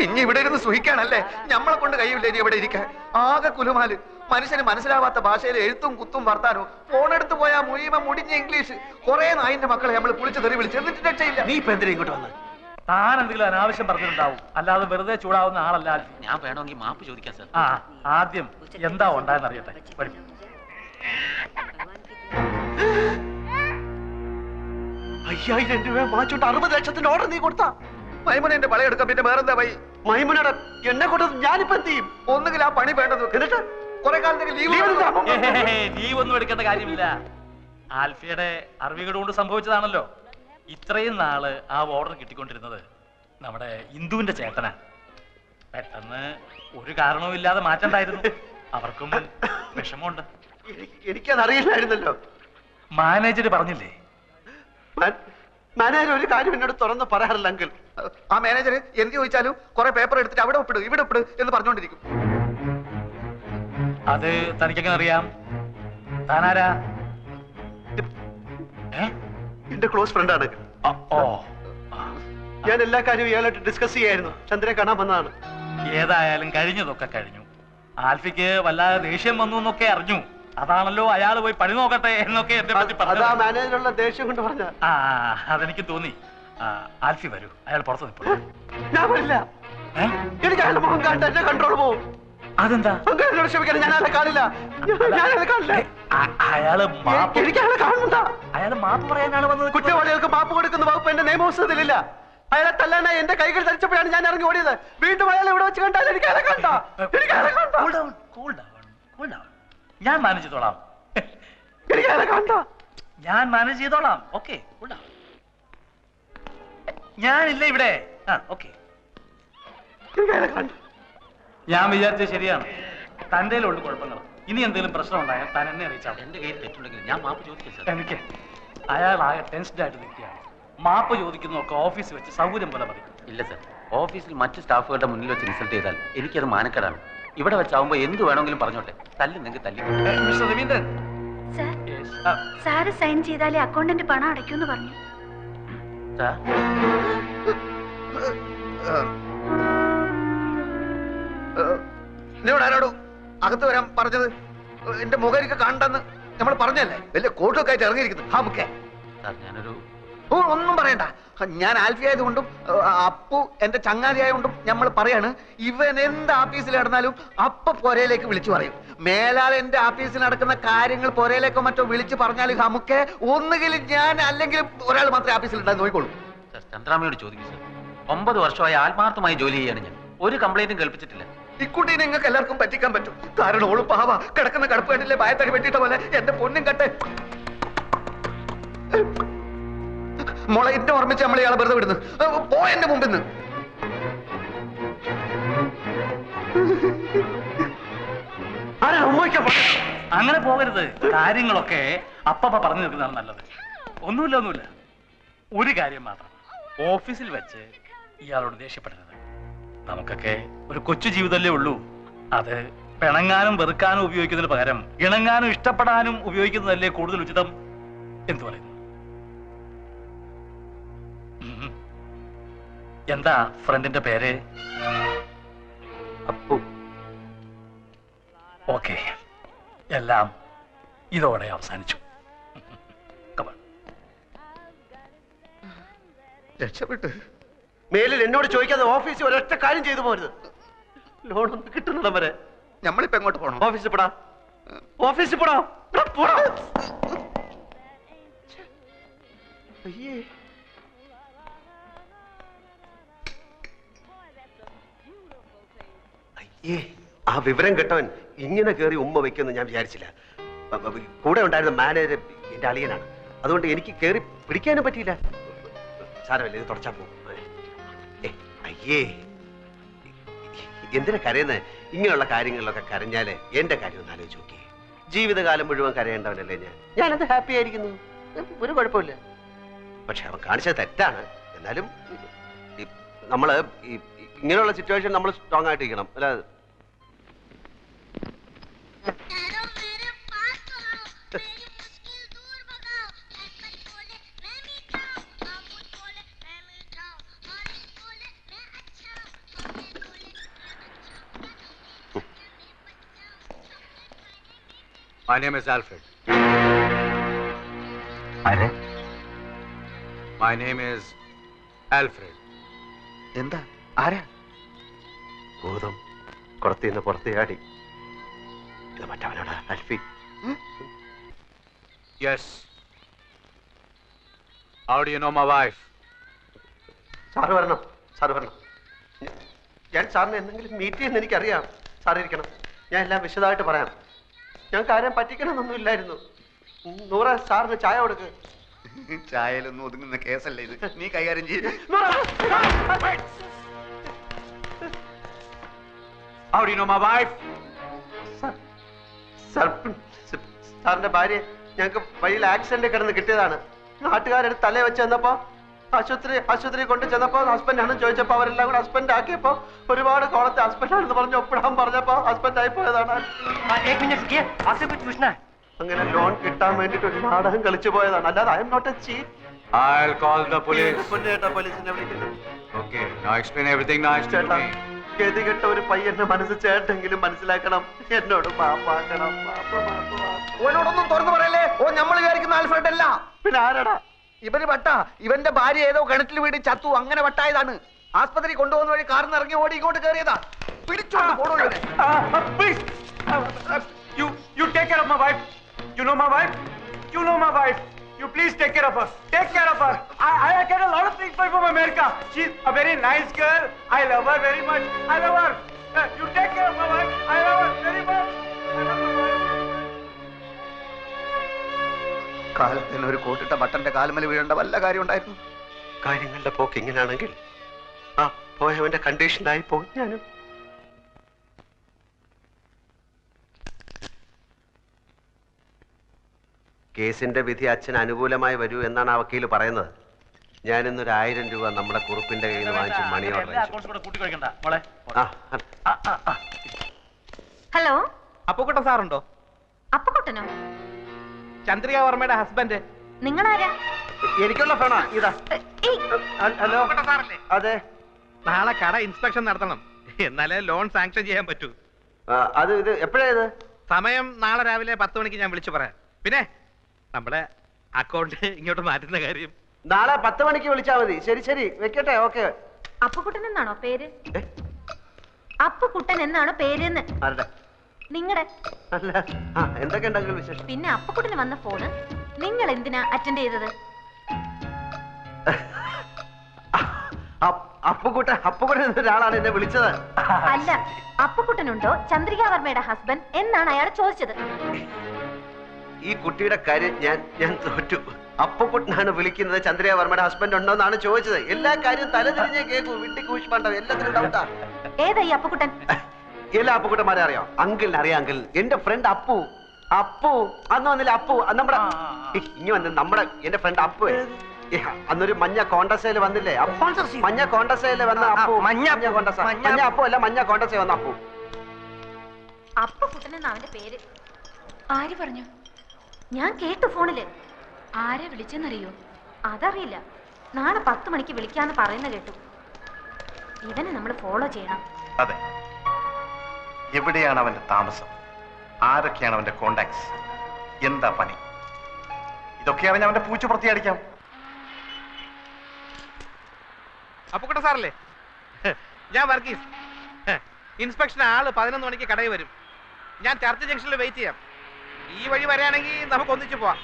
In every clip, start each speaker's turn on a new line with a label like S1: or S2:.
S1: ഇനി ഇവിടെ ഇരുന്ന് സുഖിക്കാണല്ലേ? നമ്മളെ കൊണ്ട് കഴിയില്ല ഇനി ഇവിടെ ഇരിക്കാൻ. ആകെ കുലുമാല്. മനുഷ്യന് മനസ്സിലാവാത്ത ഭാഷയിൽ എഴുത്തും കുത്തും വർത്താനോ. ഫോണെടുത്ത് പോയാ മുഴുവൻ മുടിഞ്ഞ ഇംഗ്ലീഷ്. കുറെ നായിന്റെ മക്കളെ നമ്മൾ പുളിച്ച് തെറി വിളിച്ച് എന്നിട്ട് രക്ഷയില്ല.
S2: നീ ഇപ്പൊ എന്തിനാ ഇങ്ങോട്ട് വന്നത്?
S3: താൻ എന്തെങ്കിലും അനാവശ്യം പറഞ്ഞിട്ടുണ്ടാവും, അല്ലാതെ വെറുതെ ചൂടാവുന്ന ആളല്ല.
S4: ഞാൻ വേണമെങ്കിൽ മാപ്പ് ചോദിക്കാം സാർ.
S3: ആദ്യം എന്താ ഉണ്ടായെന്ന് അറിയട്ടെ. വരും.
S2: 5000 രൂപ വാങ്ങിച്ചോണ്ട് 60 ലക്ഷത്തിന്റെ ഓർഡർ നീ കൊടുത്താ?
S1: മൈമുന എന്റെ പളയെടുക്കാം. പിന്നെ വേറെന്താ വൈ?
S2: മൈമുനയുടെ എന്നെ കൊണ്ടത് ഞാനിപ്പോ എന്ത് ചെയ്യും?
S1: ഒന്നുകിൽ ആ പണി വേണ്ടത് എന്നിട്ട് കുറെ കാലത്തേക്ക്
S3: ലീവ് ഒന്നും എടുക്കേണ്ട കാര്യമില്ല. ആൽഫിയുടെ അറിവുകൾ കൊണ്ട് സംഭവിച്ചതാണല്ലോ. ഇത്രയും നാള് ആ ഓർഡർ കിട്ടിക്കൊണ്ടിരുന്നത് നമ്മുടെ ഇന്ദുവിന്റെ ചേട്ടനാ. പെട്ടെന്ന് ഒരു കാരണവും ഇല്ലാതെ മാറ്റണ്ടായിരുന്നു. അവർക്കും വിഷമമുണ്ട്.
S2: എനിക്കത് അറിയില്ലായിരുന്നല്ലോ.
S3: മാനേജർ പറഞ്ഞില്ലേ?
S2: മാനേജർ ഒരു കാര്യം എന്നോട് തുറന്ന് പറയാറില്ല അങ്കിൾ.
S1: ആ മാനേജർ എന്ത് ചോദിച്ചാലും കുറെ പേപ്പർ എടുത്തിട്ട് അവിടെ ഒപ്പിട് ഇവിടെ ഒപ്പിട് എന്ന് പറഞ്ഞുകൊണ്ടിരിക്കും.
S3: അത് തനിക്കെങ്ങനെ അറിയാം? താനാരാ?
S2: എന്റെ ക്ലോസ് ഫ്രണ്ട് ആണ്. ഞാൻ എല്ലാ കാര്യവും ഇയാളായിട്ട് ഡിസ്കസ് ചെയ്യായിരുന്നു. ചന്ദ്രനെ കാണാൻ വന്നതാണ്.
S3: ഏതായാലും കഴിഞ്ഞതൊക്കെ കഴിഞ്ഞു. ആൽഫിക്ക് വല്ലാതെ ദേഷ്യം വന്നു എന്നൊക്കെ അറിഞ്ഞു. അതാണല്ലോ അയാൾ പോയി പണി നോക്കട്ടെ എന്നൊക്കെ എന്നെ പറ്റി പറഞ്ഞു.
S2: മാനേജറുള്ള ദേഷ്യം കൊണ്ട് പറഞ്ഞ.
S3: അതെനിക്ക് തോന്നി. ആൽഫി വരൂ, അയാൾ പുറത്തു നിൽപ്പുള്ളൂ.
S2: ഞാൻ വരില്ല. എനിക്ക് അയാളുടെ മുഖം കണ്ട എന്റെ കൺട്രോൾ പോവും.
S3: അതെന്താ?
S2: ക്ഷമിക്കണം, ഞാൻ അയാളെ കാണില്ല.
S3: അയാള്
S2: എനിക്ക് അയാളെ കാണണ്ട.
S3: അയാൾ മാപ്പ് പറയാനാണ് വന്നത്.
S2: കുറ്റവാളികൾക്ക് മാപ്പ് കൊടുക്കുന്ന വകുപ്പ് എന്റെ നിയമപുസ്തകത്തിലില്ല. അയാളെ തല്ലാനായി എന്റെ കൈകൾ ധരിച്ചപ്പോഴാണ് ഞാൻ ഇറങ്ങി ഓടിയത്. വീണ്ടും അയാളെ ഇവിടെ വെച്ച് കണ്ടാൽ എനിക്ക് അയാളെ കണ്ട.
S3: ഞാൻ മാനേജ് ചെയ്തോളാം.
S2: എനിക്ക് അയാളെ കണ്ട.
S3: ഞാൻ മാനേജ് ചെയ്തോളാം. ഓക്കെ, ഞാനില്ല ഇവിടെ. ഓക്കെ, ഞാൻ വിചാരിച്ചത് ശരിയാണ്. തന്റെ ഉള്ളു കുഴപ്പങ്ങൾ. ഇനി എന്തെങ്കിലും പ്രശ്നം ഉണ്ടായാൽ താൻ എന്നെ അറിയിച്ചാൽ.
S4: എന്റെ കയ്യിൽ തെറ്റുണ്ടെങ്കിൽ ഞാൻ മാപ്പ് ചോദിക്കാം സാർ.
S3: എനിക്ക് അയാൾ ആകെ ടെൻസ്ഡ് ആയിട്ട് നിൽക്കുകയാണ്. മാപ്പ് ചോദിക്കുന്നതൊക്കെ ഓഫീസിൽ വെച്ച് സൗകര്യം പോലെ മതി.
S4: ഇല്ല സാർ, ഓഫീസിൽ മറ്റു സ്റ്റാഫുകളുടെ മുന്നിൽ വെച്ച് ഇൻസൾട്ട് ചെയ്താൽ എനിക്കത് മാനക്കേടാണ്. ഇവിടെ വെച്ചാവുമ്പോ എന്ത് വേണമെങ്കിലും പറഞ്ഞോട്ടെ. തല്ലുന്നെങ്കിൽ തല്ലി.
S3: മിസ്റ്റർ രവീന്ദ്രൻ,
S5: സാറ് സൈൻ ചെയ്താലേ അക്കൗണ്ടന്റ് പണം അടയ്ക്കൂന്ന് പറഞ്ഞു.
S4: സാർ,
S1: എന്നോട് ആരോടോ അകത്ത് വരാൻ പറഞ്ഞത്? എന്റെ മുഖം എനിക്ക് കണ്ടെന്ന് നമ്മൾ പറഞ്ഞല്ലേ? വലിയ കോട്ടൊക്കെ ആയിട്ട് ഇറങ്ങിയിരിക്കുന്നു.
S4: സാർ ഞാനൊരു
S1: ഒന്നും പറയണ്ട. ഞാൻ ആൽഫി ആയതുകൊണ്ടും അപ്പു എന്റെ ചങ്ങാതി ആയതുകൊണ്ടും നമ്മൾ പറയാണ്, ഇവൻ എന്ത് ആഫീസിൽ നടന്നാലും അപ്പ പൊരയിലേക്ക് വിളിച്ചു പറയും. മേലാൽ എന്റെ ആഫീസിൽ നടക്കുന്ന കാര്യങ്ങൾ പൊരയിലേക്കോ മറ്റോ വിളിച്ചു പറഞ്ഞാൽ നമുക്ക് ഒന്നുകിൽ ഞാൻ അല്ലെങ്കിൽ ഒരാൾ മാത്രമേ ആഫീസിൽ ഉണ്ടാകുന്ന നോക്കിക്കോളൂ.
S4: സാർ, ചന്ദ്രാമയോട് ചോദിക്കും സാർ. 9 വർഷമായി ആത്മാർത്ഥമായി ജോലി ചെയ്യാണ് ഞാൻ. ഒരു കംപ്ലൈന്റും കേൾപ്പിച്ചിട്ടില്ല.
S1: ഇക്കുട്ടി നിങ്ങൾക്ക് എല്ലാവർക്കും പറ്റിക്കാൻ പറ്റും. കാരണം ഓള് പാവ കിടക്കുന്ന കടപ്പ് കണ്ടില്ലേ, ഭയത്തടി വെട്ടിട്ട പോലെ. എന്റെ പൊന്നും കട്ടെ മോളെ, എന്നെ ഓർമ്മിച്ച് നമ്മൾ ഇയാളെ വെറുതെ വിടുന്നു. എന്റെ മുമ്പിൽ നിന്ന്
S3: അങ്ങനെ പോകരുത്. കാര്യങ്ങളൊക്കെ അപ്പ പറഞ്ഞു നിൽക്കുന്നതാണ് നല്ലത്. ഒന്നുമില്ല. ഒരു കാര്യം മാത്രം, ഓഫീസിൽ വെച്ച് ഇയാളോട് ദേഷ്യപ്പെടരുത്. നമുക്കൊക്കെ ഒരു കൊച്ചു ജീവിതമല്ലേ ഉള്ളൂ. അത് പിണങ്ങാനും വെറുക്കാനും ഉപയോഗിക്കുന്നതിന് പകരം ഇണങ്ങാനും ഇഷ്ടപ്പെടാനും ഉപയോഗിക്കുന്നതല്ലേ കൂടുതൽ ഉചിതം. എന്തു പറയുന്നു? എന്താ ഫ്രണ്ടിന്റെ പേര്?
S4: അപ്പു.
S3: ഓക്കെ, എല്ലാം ഇതോടെ അവസാനിച്ചു.
S1: രക്ഷപ്പെട്ട്
S2: മേലിൽ എന്നോട് ചോദിക്കാതെ ഓഫീസിൽ ഒരൊറ്റ കാര്യം ചെയ്തു പോരുത്. ലോണൊന്നും കിട്ടുന്നിടം വരെ
S1: നമ്മളിപ്പോ എങ്ങോട്ട് പോകണം?
S2: ഓഫീസിൽ പോടാ. ഓഫീസിൽ പോടാ. അയ്യേ, അയ്യേ, ആ വിവരം കേട്ടവൻ ഇങ്ങനെ കയറി ഉമ്മ വെക്കുമെന്ന് ഞാൻ വിചാരിച്ചില്ല. കൂടെ ഉണ്ടായിരുന്ന മാനേജർ എന്റെ അളിയനാണ്. അതുകൊണ്ട് എനിക്ക് കയറി പിടിക്കാനും പറ്റിയില്ല. സാരമല്ല, ഇത് തുടച്ചാ പോകും. അയ്യേ, എന്തിനാ കരയുന്നത്? ഇങ്ങനെയുള്ള കാര്യങ്ങളിലൊക്കെ കരഞ്ഞാല് എന്റെ കാര്യം ഒന്ന് ആലോചിച്ച് നോക്കി. ജീവിതകാലം മുഴുവൻ കരയേണ്ടവനല്ലേ ഞാനത് ഹാപ്പി ആയിരിക്കുന്നു. ഒരു കുഴപ്പമില്ല. പക്ഷെ അവൻ കാണിച്ചത് തെറ്റാണ്. എന്നാലും നമ്മള് ഇങ്ങനെയുള്ള സിറ്റുവേഷൻ നമ്മൾ സ്ട്രോങ് ആയിട്ടിരിക്കണം. അല്ല,
S6: My name is Alfred. My name is Alfred.
S1: എന്താ ആരാ?
S2: ഭൂതം കുറത്തിന്ന് പുറത്തേയാടി. ഇത് മറ്റവനാണ് അൽഫി.
S6: Yes. How do you know my wife?
S2: Sir വരണം, സാറ് വരണം. ഞാൻ സാറിനെ എന്തെങ്കിലും മീറ്റ് ചെയ്യുന്ന എനിക്കറിയാം. സാർ ഇരിക്കണം, ഞാൻ എല്ലാം വിശദമായിട്ട് പറയാം. ഞങ്ങൾക്ക് ആരെയും പറ്റിക്കണമെന്നൊന്നും ഇല്ലായിരുന്നു. നൂറ സാറിന് ചായ കൊടുക്ക്.
S1: ചായയിലൊന്നും ഒതുങ്ങുന്ന കേസല്ലേ ഇത്, നീ കൈകാര്യം ചെയ്ത്.
S6: How do you know my wife?
S2: സാറിന്റെ ഭാര്യ ഞങ്ങൾക്ക് വഴിയിൽ ആക്സിഡന്റ് കിടന്ന് കിട്ടിയതാണ്. നാട്ടുകാരെടുത്ത് തലേ വെച്ച് ചെന്നപ്പോ ആശുപത്രി കൊണ്ട് ചെന്നപ്പോ ഹസ്ബൻഡ് ആണെന്ന് ചോദിച്ചപ്പോ അവരെല്ലാം കൂടെ ഹസ്ബൻഡ് ആക്കിയപ്പോ ഒരുപാട് കോളത്തെ ഹസ്ബൻഡ് ആണെന്ന് പറഞ്ഞു ഒപ്പിടാൻ പറഞ്ഞപ്പോ ഹസ്ബൻഡ് ആയി പോയതാണ്. അങ്ങനെ ലോൺ കിട്ടാൻ വേണ്ടിട്ട് ഒരു നാടകം കളിച്ചു പോയതാണ്. അല്ലാതെ I am not a chief.
S6: I'll call the police.
S2: പോലീസിനെ വിളിക്കുന്നു.
S6: Okay, now explain everything nice to
S2: ചേട്ടാ,
S6: me.
S2: ഗതികെട്ട ഒരു പയ്യന്റെ മനസ്സ് ചേട്ടെങ്കിലും മനസ്സിലാക്കണം. എന്നോട് മാപ്പാക്കണം.
S1: ഓനോടൊന്നും തുറന്നു പറയല്ലേ. ഓ നമ്മൾ വിചാരിക്കുന്ന ആൽഫ്രഡ് അല്ല.
S2: പിന്നെ ആരാടാ?
S1: ഇവന് വട്ട. ഇവന്റെ ഭാര്യ ഏതോ കിണറ്റിൽ വീട് ചത്തു, അങ്ങനെ വട്ടായതാണ്. ആസ്പത്രി കൊണ്ടുപോകുന്ന വഴി കാറിന് ഇറങ്ങി ഓടി ഇങ്ങോട്ട് കയറിയതാ. പിടിച്ചോണ്ട് പോടോ ഇവനെ.
S6: Please, you take care of my wife. You know my wife. You know my wife. You please take care of her. Take care of her. I get a lot of things from America. She's a very nice girl. I love her very much. I love her. You take care of my wife. I love her very much. I love my wife.
S1: കാലത്തിന് ഒരു കോട്ടിട്ട ബട്ടന്റെ കാൽമല വീഴേണ്ട വല്ല കാര്യം ഉണ്ടായിരുന്നു?
S2: കാര്യങ്ങളുടെ പോക്ക് ഇങ്ങനെയാണെങ്കിൽ ആ പോയവന്റെ കണ്ടീഷനായി പോകും ഞാനും. കേസിന്റെ വിധി അച്ഛന് അനുകൂലമായി വരൂ എന്നാണ് ആ വക്കീല് പറയുന്നത്. ഞാനിന്നൊരു 1000 രൂപ നമ്മുടെ കുറുപ്പിന്റെ കയ്യിൽ നിന്ന് വാങ്ങിച്ച് മണി ഓർഡർ
S5: ഹലോ,
S1: അപ്പുക്കുട്ടൻ സാറുണ്ടോ?
S5: അപ്പുക്കുട്ടനോ?
S1: ചന്ദ്രിക വർമ്മയുടെ ഹസ്ബൻഡ്.
S5: നിങ്ങളാരാ?
S2: എനിക്കുള്ള ഫോണാ ഇതാ.
S5: ഏയ്,
S2: ഹലോ, അതെ.
S1: നാളെ കട ഇൻസ്പെക്ഷൻ നടത്തണം, എന്നാലേ ലോൺ സാങ്ഷൻ ചെയ്യാൻ പറ്റൂ.
S2: അത് ഇത് എപ്പോഴാ ഇത്?
S1: സമയം നാളെ രാവിലെ 10 മണിക്ക് ഞാൻ വിളിച്ചു പറയാം. പിന്നെ നമ്മുടെ അക്കൗണ്ട് ഇങ്ങോട്ട് മാറ്റുന്ന കാര്യം
S2: നാളെ 10 മണിക്ക് വിളിച്ചാൽ മതി. ശരി ശരി, വെക്കട്ടെ. ഓക്കെ.
S5: അപ്പുക്കുട്ടൻ എന്നാണോ പേര്? അപ്പുക്കുട്ടൻ എന്നാണോ പേരെന്ന്?
S2: ആരുടെ?
S5: നിങ്ങളുടെ.
S2: അല്ല, എന്തൊക്കെ ഉണ്ടെങ്കിലും വിശേഷം.
S5: പിന്നെ അപ്പുക്കുട്ടന് വന്ന ഫോണ് നിങ്ങൾ എന്തിനാ അറ്റൻഡ് ചെയ്തത്?
S2: അപ്പുക്കുട്ടൻ എന്നൊരാളാണ് എന്നെ വിളിച്ചത്.
S5: അല്ല, അപ്പുക്കുട്ടനുണ്ടോ ചന്ദ്രിക വർമ്മയുടെ ഹസ്ബൻഡ് എന്നാണ് അയാൾ ചോദിച്ചത്.
S2: ഈ കുട്ടിയുടെ കാര്യം ഞാൻ തോറ്റു. അപ്പുക്കുട്ടനാണ് വിളിക്കുന്നത്. ചന്ദ്രിക വർമ്മയുടെ ഹസ്ബൻഡ് ഉണ്ടോ എന്നാണ് ചോദിച്ചത്. എല്ലാ കാര്യവും തലതിരിഞ്ഞേ കേൾക്കൂ. വിട്ടി കൂഷ്മാണ്ടോ എല്ലാത്തിനും ഡൗട്ടാ.
S5: ഏതാ ഈ അപ്പുക്കുട്ടൻ?
S2: എല്ലാ അപ്പുക്കുട്ടന്മാരെ അറിയാം. അങ്കിളിനെ അറിയാം. അങ്കിൾ എന്റെ ഫ്രണ്ട് അപ്പു അന്ന് വന്നില്ല. അപ്പു അന്ന് ഇനി വന്ന് എന്റെ ഫ്രണ്ട് അപ്പു അന്നൊരു മഞ്ഞ കോണ്ടസയിൽ വന്നില്ലേ? മഞ്ഞ കോണ്ടസയിൽ വന്ന അപ്പു. മഞ്ഞ അപ്പു അല്ല, മഞ്ഞ കോണ്ടസയിൽ വന്ന അപ്പു.
S5: അപ്പുക്കുട്ടൻ എന്നാ അവന്റെ പേര്. ആര് പറഞ്ഞു? ഞാൻ കേട്ടു ഫോണില്. ആരെ വിളിച്ചെന്നറിയോ? അതറിയില്ല. നാളെ 10 മണിക്ക് വിളിക്കാന്ന് പറയുന്ന കേട്ടു. ഇവനെ നമ്മൾ ഫോളോ ചെയ്യണം.
S7: അതെ. എവിടെയാണ് അവന്റെ താമസം? ആരൊക്കെയാണ് അവന്റെ കോണ്ടാക്ട്സ്? എന്താ പണി? ഇതൊക്കെ അറിഞ്ഞ അവന്റെ പൂച്ച പുറത്തിയടിക്കാം.
S1: അപ്പുക്കുട്ട സാറല്ലേ? ഞാൻ വർഗീസ്. ഇൻസ്പെക്ഷൻ ആള് 11 മണിക്ക് കടയിൽ വരും. ഞാൻ ചർച്ച് ജംഗ്ഷനിൽ വെയിറ്റ് ചെയ്യാം. ഈ വഴി വരാണെങ്കിൽ നമുക്ക് ഒന്നിച്ചു പോവാം.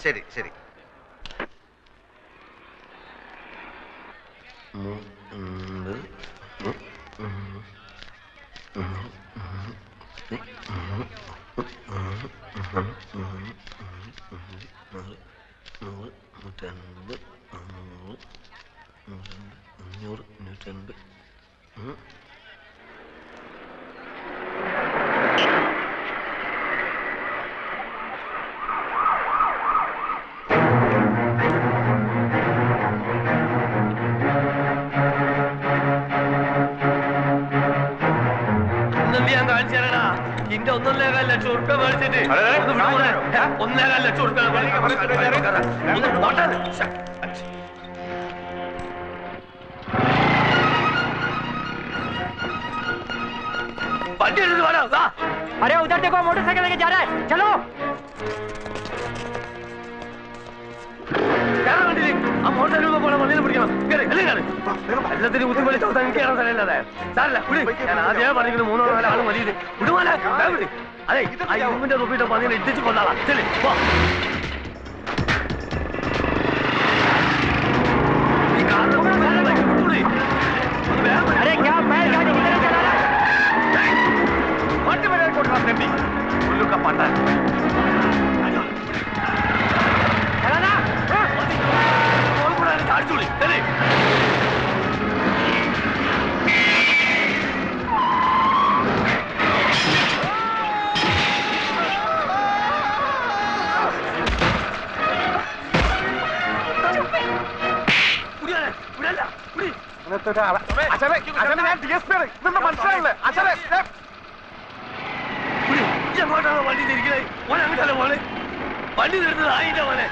S2: ശരി ശരി.
S3: നിന്റെ 1.25 ലക്ഷം ഉറുപ്പ്യ മേടിച്ചിട്ട് 1.25 ലക്ഷം ഉറുപ്പ്യ വണ്ടി എടുത്ത് വേണം.
S6: अरे उधर देखो मोटरसाइकिल लेके जा रहा है चलो अरे क्या बैलगाड़ी किधर चला रहा है
S7: उल्लू का पाटा
S6: चलाना
S7: മനസ്സിലായില്ലേ
S2: വണ്ടി തിരിക്കണേ മോനെ അങ്ങോട്ടല്ലേ മോനെ വണ്ടി നിർത്തുന്നത് ആയിട്ടാ മോനെ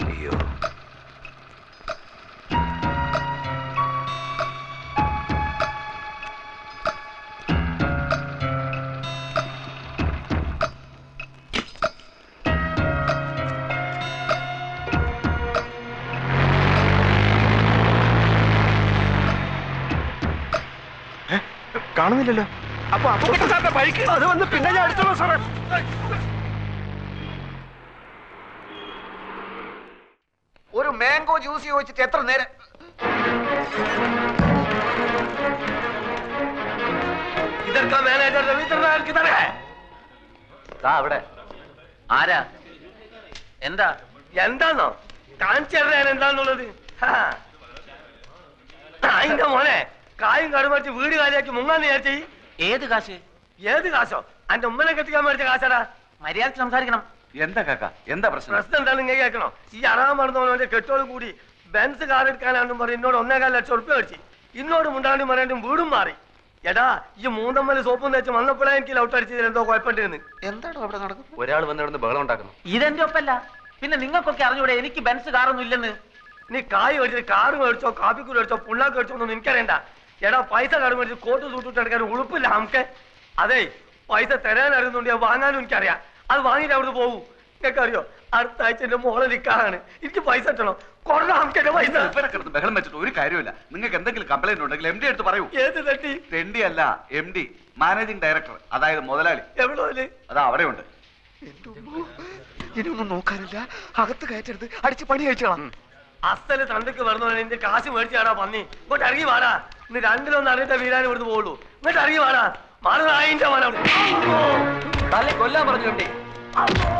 S2: അയ്യോ
S7: കാണുന്നില്ലല്ലോ അപ്പൊ സാറിന്റെ ബൈക്ക് അത് വന്ന് പിന്നെ ഞാൻ അടിച്ചോളൂ സാറേ
S1: ഒരു മാംഗോ ജ്യൂസ് ചോദിച്ചിട്ട് എത്ര നേരം
S2: ഇതൊക്കെ മാനേജർ രവീന്ദ്രനാഥ് കിതറേ
S4: അവിടെ ആരാ എന്താ
S2: എന്താന്നോ കാണിച്ചു തരാൻ എന്താന്നുള്ളത് അതിന്റെ മോനെ കായും കടുമറിച്ച് വീട് കാലിയാക്കി മുങ്ങാന്ന് വിചാരിച്ചേ
S4: ഏത് കാശ്
S2: ഏത് കാശോ അന്റെ ഉമ്മനെ കെട്ടിക്കാൻ മേടിച്ച കാശാടാ
S4: മര്യാദക്ക് സംസാരിക്കണം.
S7: എന്താ കാക്ക എന്താ പ്രശ്നം
S2: എന്താണെന്ന് ഇങ്ങനെ കേൾക്കണോ ഈ അറാൻ മറന്നവന്റെ കെട്ടോടും കൂടി ബെൻസ് കാർ എടുക്കാനാണെന്നും പറഞ്ഞ് എന്നോട് 1.25 ലക്ഷം ഉറുപ്പ്യ മേടിച്ചു ഇന്നോട് മുണ്ടാണ്ടും പറയാണ്ടും വീടും മാറി എടാ ഈ മൂന്നമ്മല് സോപ്പും തേച്ച് വന്നപ്പോഴേ എനിക്ക് ലൗട്ട് അടിച്ചതിൽ എന്തോ കുഴപ്പമുണ്ടെന്ന്
S1: എന്താണോ അവിടെ നടക്കുന്നത്
S7: ഒരാൾ വന്ന് ഇവിടുന്ന് ബഹളം ഉണ്ടാക്കുന്നു
S4: ഇതെന്റെ ഒപ്പല്ല. പിന്നെ നിങ്ങൾക്കൊക്കെ അറിഞ്ഞൂടെ എനിക്ക് ബെൻസ് കാറൊന്നും ഇല്ലെന്ന്.
S2: നീ കായ് മേടിച്ചിട്ട് കാറ് മേടിച്ചോ കാപ്പിക്കൂര് മേടിച്ചോ പുണ്ണാക്ക് മേടിച്ചോ ഒന്നും എനിക്കറിയണ്ട എടാ പൈസ കടം മേടിച്ച് കോട്ട് സൂട്ടിട്ട് എടുക്കാൻ ഉളുപ്പില്ല നമുക്ക് അതെ പൈസ തരാൻ അറിയുന്നുണ്ട് വാങ്ങാനും എനിക്കറിയാം അത് വാങ്ങിയിട്ട് അവിടുന്ന് പോകും നിങ്ങൾക്ക് അറിയോ അടുത്ത ആഴ്ച എന്റെ മോളെ നിൽക്കാറാണ് എനിക്ക് പൈസ കിട്ടണം കൊറേ നമുക്ക് എന്റെ പൈസ
S7: ബഹളം വെച്ചിട്ട് ഒരു കാര്യമില്ല നിങ്ങൾക്ക് എന്തെങ്കിലും കംപ്ലൈന്റ് ഉണ്ടെങ്കിൽ എം ഡി എടുത്ത് പറയൂ
S2: ഏത് തട്ടി
S7: എം ഡി അല്ല എം ഡി മാനേജിംഗ് ഡയറക്ടർ അതായത് മുതലാളി
S2: എവിടെ
S7: അതാ അവിടെ ഉണ്ട്
S1: ഇനിയൊന്നും നോക്കാനില്ല അകത്ത് കയറ്റരുത് അടിച്ച് പണി കഴിച്ചോളാം
S2: അസല് തണ്ടക്ക് പറഞ്ഞു എന്റെ കാശ് മേടിച്ചാടാ പന്നി ഇങ്ങോട്ട് ഇറങ്ങി വാടാ ഇന്ന് രണ്ടിലൊന്നും അറിഞ്ഞിട്ട വീരാൻ ഇവിടുന്ന് പോകുള്ളൂ ഇങ്ങോട്ട് ഇറങ്ങി വാടാ മാറുന്ന ആയിന്റെ മോനെ
S4: കൊല്ലാൻ പറഞ്ഞു
S2: അമ്മോ